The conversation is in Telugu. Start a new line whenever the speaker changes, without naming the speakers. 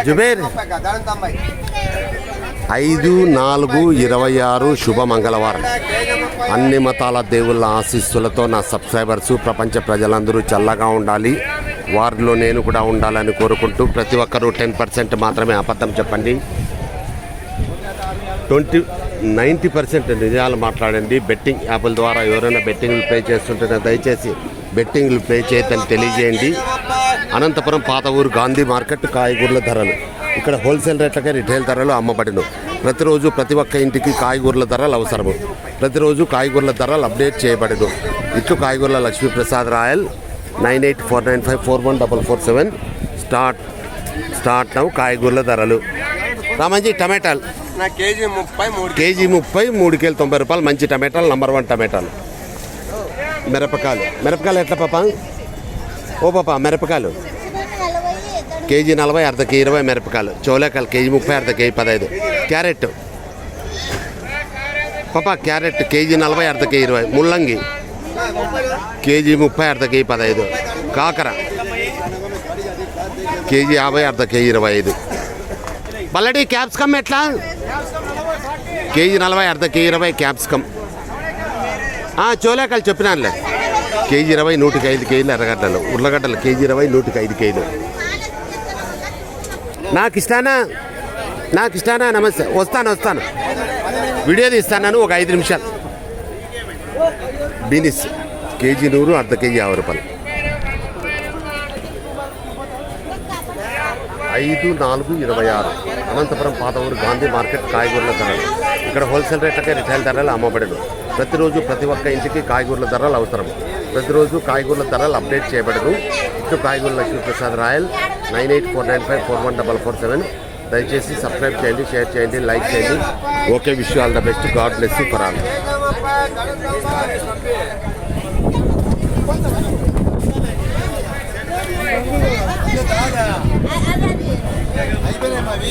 జుబేర్ 5/4/26 శుభ మంగళవారం. అన్ని మతాల దేవుళ్ళ ఆశీస్సులతో నా సబ్స్క్రైబర్సు ప్రపంచ ప్రజలందరూ చల్లగా ఉండాలి, వారిలో నేను కూడా ఉండాలని కోరుకుంటూ ప్రతి ఒక్కరూ 10% మాత్రమే అబద్ధం చెప్పండి, 90% నిజాలు మాట్లాడండి. బెట్టింగ్ యాప్ల ద్వారా ఎవరైనా బెట్టింగ్లు ప్లే చేస్తుంటే దయచేసి బెట్టింగ్లు ప్లే చేయొద్దని తెలియజేయండి. అనంతపురం పాత ఊరు గాంధీ మార్కెట్ కాయగూరల ధరలు ఇక్కడ హోల్సేల్ రేట్లకే రిటైల్ ధరలు అమ్మబడిను. ప్రతిరోజు ప్రతి ఒక్క ఇంటికి కాయగూరల ధరలు అవసరము. ప్రతిరోజు కాయగూరల ధరలు అప్డేట్ చేయబడదు. ఇట్లు కాయగూరల లక్ష్మీప్రసాద్ రాయల్ 9849541447 స్టార్ట్ నవ్వు కాయగూరల ధరలు. రామంజీ టమాటాలు
కేజీ
30 3,90 మంచి టమాటాలు, నంబర్ 1 టమాటాలు. మిరపకాయలు ఎట్లా పాప? ఓ పాప మిరపకాయలు కేజీ 40, అర్ధ కేజీ 20 మిరపకాయలు. చోలేకాయలు కేజీ 30, అర్ధ కేజీ 15. క్యారెట్ పాప క్యారెట్ కేజీ 40, అర్ధ కేజీ 20. ముల్లంగి కేజీ 30, అర్ధ కేజీ 15. కాకర కేజీ 50, అర్ధ కేజీ 25. బల్లడి క్యాప్సికమ్ ఎట్లా? కేజీ 40, అర్ధ కేజీ 20 క్యాప్సికమ్. చోలేకాయలు చెప్పినానులే కేజీ 20, 105 కేజీలు. ఎర్రగడ్డలు ఉర్లగడ్డలు కేజీ 20, 105 కేజీలు. నాకు ఇష్టానా నమస్తే. వస్తాను వీడియో తీస్తాను ఒక 5 నిమిషాలు. బీనిస్ కేజీ 100, అర్ధ కేజీ 50 రూపాయలు. 5/4/26 అనంతపురం పాత ఊరు గాంధీ మార్కెట్ కాయగూరల ధరలు ఇక్కడ హోల్సేల్ రేట్లకే రిటైల్ ధరలు అమ్మబడను. ప్రతిరోజు ప్రతి ఒక్క ఇంటికి కాయగూరల ధరలు అవసరం. ప్రతిరోజు కాయగూరల ధరలు అప్డేట్ చేయబడదు. ఇటు కాయగూరల లక్ష్మీప్రసాద్ రాయల్ 9849541447. దయచేసి సబ్స్క్రైబ్ చేయండి, షేర్ చేయండి, లైక్ చేయండి. Okay, wish you all the best. God bless you for all.
అయిపోయినాయి.